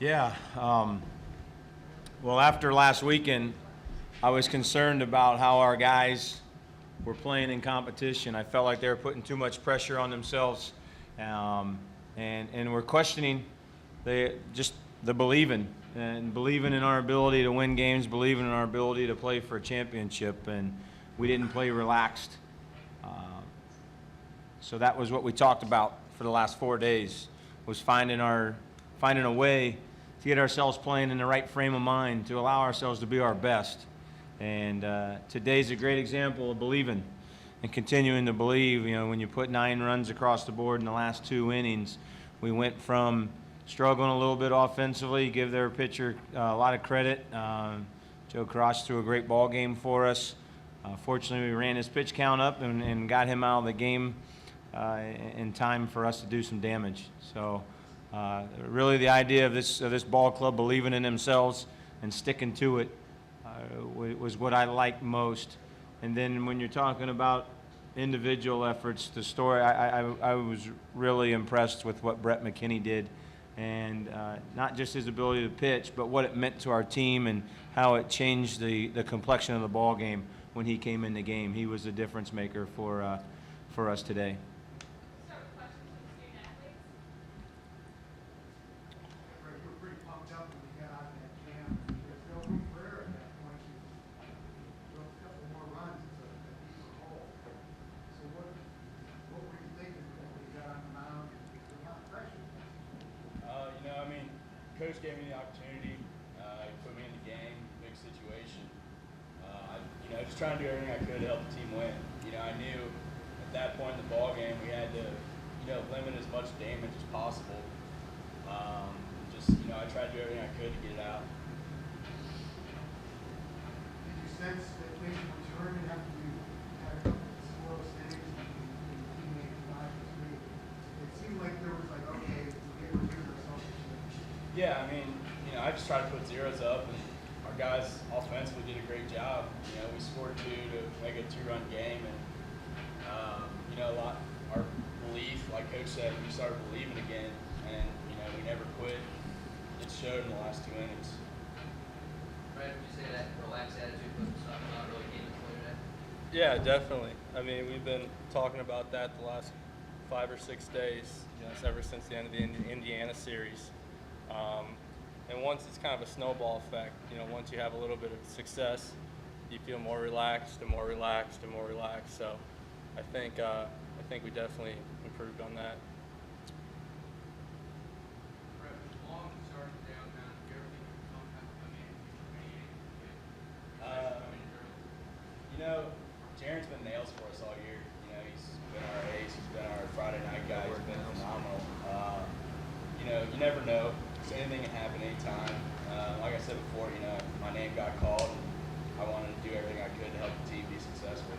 Yeah. Well, after last weekend, I was concerned about how our guys were playing in competition. I felt like they were putting too much pressure on themselves, and we're questioning the believing in our ability to win games, believing in our ability to play for a championship, and we didn't play relaxed. So that was what we talked about for the last 4 days, was finding a way to get ourselves playing in the right frame of mind, to allow ourselves to be our best. And today's a great example of believing and continuing to believe. You know, when you put 9 runs across the board in the last 2 innings, we went from struggling a little bit offensively, give their pitcher a lot of credit. Joe Cross threw a great ball game for us. Fortunately, we ran his pitch count up and got him out of the game in time for us to do some damage. So really the idea of this ball club believing in themselves and sticking to it was what I liked most. And then when you're talking about individual efforts, the story, I was really impressed with what Brett McKinney did, and not just his ability to pitch, but what it meant to our team and how it changed the complexion of the ball game when he came in the game. He was the difference maker for us today. Coach gave me the opportunity. He put me in the game, big situation. Just trying to do everything I could to help the team win. I knew at that point in the ball game we had to, limit as much damage as possible. I tried to do everything I could to get it out. Did you sense that maybe the tournament after you had a couple of slow stages and teammates 5-3, it seemed like there was like, okay, we're doing ourselves. Yeah, I just tried to put zeros up, and our guys offensively did a great job. We scored 2 to make a 2-run game, and our belief, like Coach said, we started believing again, and we never quit. It showed in the last 2 innings. Brad, would you say that relaxed attitude was something that really came into play today? Yeah, definitely. We've been talking about that the last 5 or 6 days, ever since the end of the Indiana series. And once it's kind of a snowball effect, once you have a little bit of success, you feel more relaxed and more relaxed and more relaxed. So I think we definitely improved on that. Jaren's been nails for us all year. He's been our ace. He's been our Friday night guy. He's been phenomenal. You never know. So anything can happen anytime. Like I said before, my name got called, and I wanted to do everything I could to help the team be successful.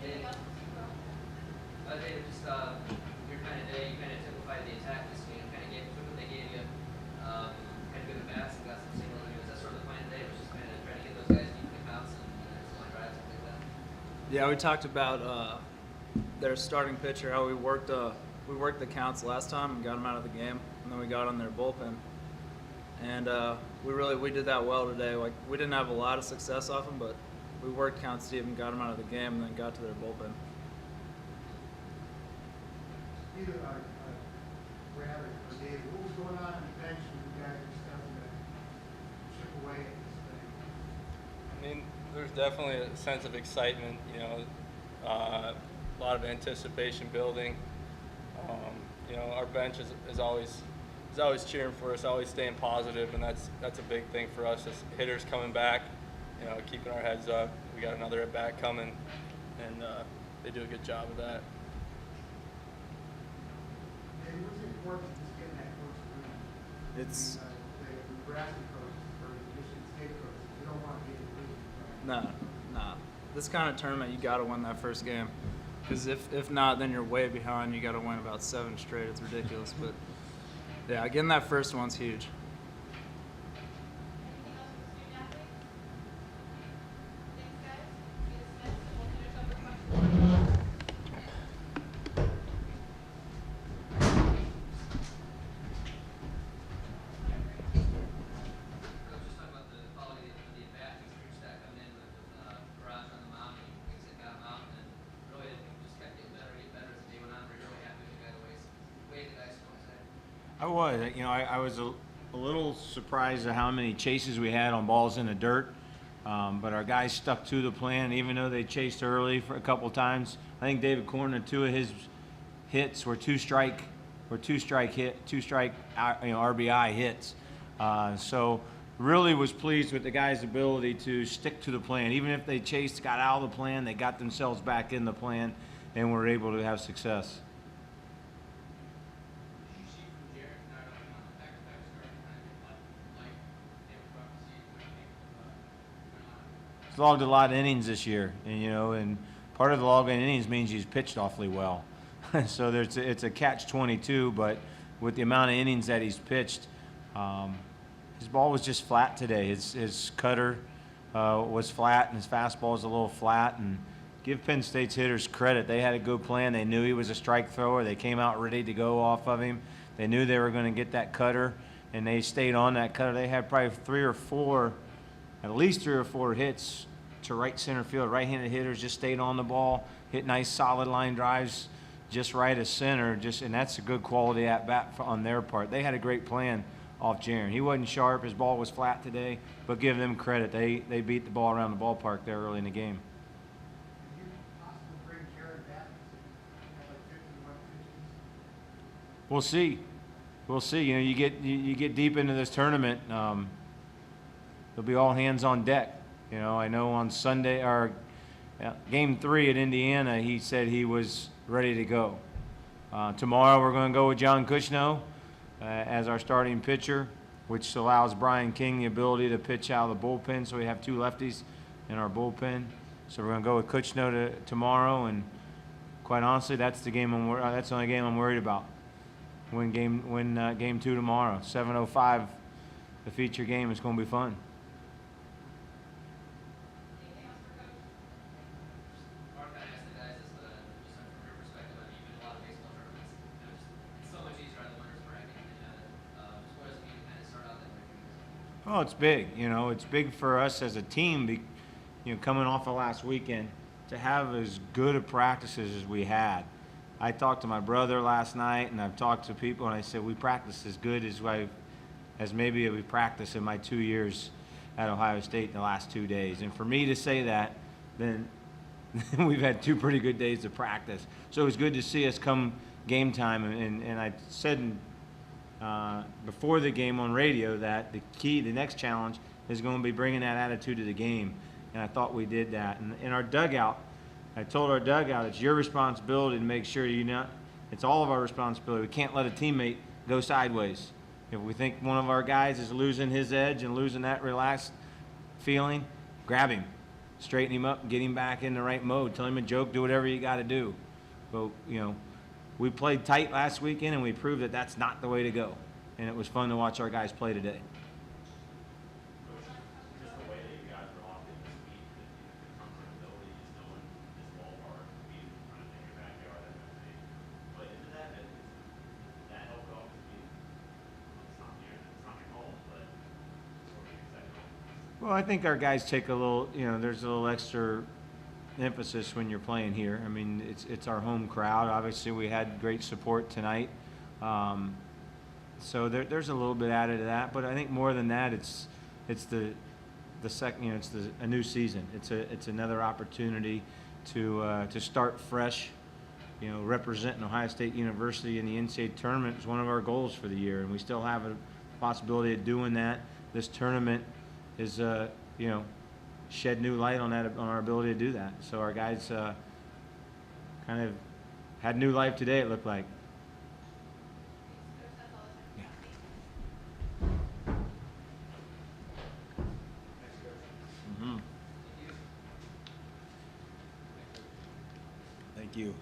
David, just your kind of day, you kind of typified the attack this game, kind of took what they gave you, kind of good at bats and got some single. Was that sort of the plan today? Was just kind of trying to get those guys deep in the counts and some drives and things like that? Yeah, we talked about their starting pitcher, how we worked the counts last time and got them out of the game, and then we got on their bullpen, and we did that well today. Like, we didn't have a lot of success off them, but we worked counts deep and got them out of the game, and then got to their bullpen. Either Brad or David, what was going on the bench when you guys were starting to chip away at this thing? There's definitely a sense of excitement, a lot of anticipation building. Our bench is always cheering for us, always staying positive, and that's a big thing for us as hitters coming back, keeping our heads up. We got another at bat coming, and they do a good job of that. And what's important is just getting that coach through? It's the Nebraska coaches or the Michigan State coaches, they don't want to get it lead. nah. This kind of tournament, you got to win that first game, because if not, then you're way behind. You got to win about 7 straight. It's ridiculous, but yeah, getting that first one's huge. I was. I was a little surprised at how many chases we had on balls in the dirt. But our guys stuck to the plan, even though they chased early for a couple times. I think David Corner, 2 of his hits were two strike RBI hits. So really was pleased with the guys' ability to stick to the plan. Even if they chased, got out of the plan, they got themselves back in the plan and were able to have success. He's logged a lot of innings this year, and part of the logging innings means he's pitched awfully well. So it's a catch-22, but with the amount of innings that he's pitched, his ball was just flat today. His cutter was flat, and his fastball was a little flat. And give Penn State's hitters credit. They had a good plan. They knew he was a strike thrower. They came out ready to go off of him. They knew they were going to get that cutter, and they stayed on that cutter. They had probably at least three or four hits to right center field. Right-handed hitters just stayed on the ball, hit nice solid line drives just right of center, and that's a good quality at bat on their part. They had a great plan off Jaron. He wasn't sharp. His ball was flat today, but give them credit. They beat the ball around the ballpark there early in the game. Is it possible to bring Jared back? Have like 51 pitches? We'll see. We'll see. You get deep into this tournament, there'll be all hands on deck. I know on Sunday or Game 3 at Indiana, he said he was ready to go. Tomorrow we're going to go with John Kushno as our starting pitcher, which allows Brian King the ability to pitch out of the bullpen. So we have 2 lefties in our bullpen. So we're going to go with Kushno tomorrow, and quite honestly, that's the only game I'm worried about. Win game 2 tomorrow, 7:05. The feature game is going to be fun. Mark, I asked the guys this, but just from your perspective, I mean, you've been to a lot of baseball tournaments. It's so much easier on the winners bracket. And just what does it mean to kind of start out that way? Oh, it's big. It's big for us as a team. Coming off of last weekend, to have as good of practices as we had. I talked to my brother last night, and I've talked to people, and I said we practiced as good as maybe we practiced in my 2 years at Ohio State in the last 2 days. And for me to say that, then we've had 2 pretty good days of practice. So it was good to see us come game time. And I said before the game on radio that the next challenge is going to be bringing that attitude to the game. And I thought we did that. And in our dugout, I told our dugout, it's your responsibility to make sure it's all of our responsibility. We can't let a teammate go sideways. If we think one of our guys is losing his edge and losing that relaxed feeling, grab him, straighten him up, get him back in the right mode, tell him a joke, do whatever you got to do. But, we played tight last weekend, and we proved that that's not the way to go. And it was fun to watch our guys play today. Just the way that you guys were off in this week, the comfortability is knowing this ballpark, being kind of in your backyard, that kind of thing. But into that helped off as being, it's not your home, but sort of your second home. Well, I think our guys take a little, there's a little extra emphasis when you're playing here. I mean, it's our home crowd. Obviously, we had great support tonight. So there's a little bit added to that, but I think more than that, it's the second, it's a new season. It's another opportunity to start fresh. Representing Ohio State University in the NCAA tournament is one of our goals for the year, and we still have a possibility of doing that. This tournament is shed new light on our ability to do that. So our guys kind of had new life today, it looked like. Thank you.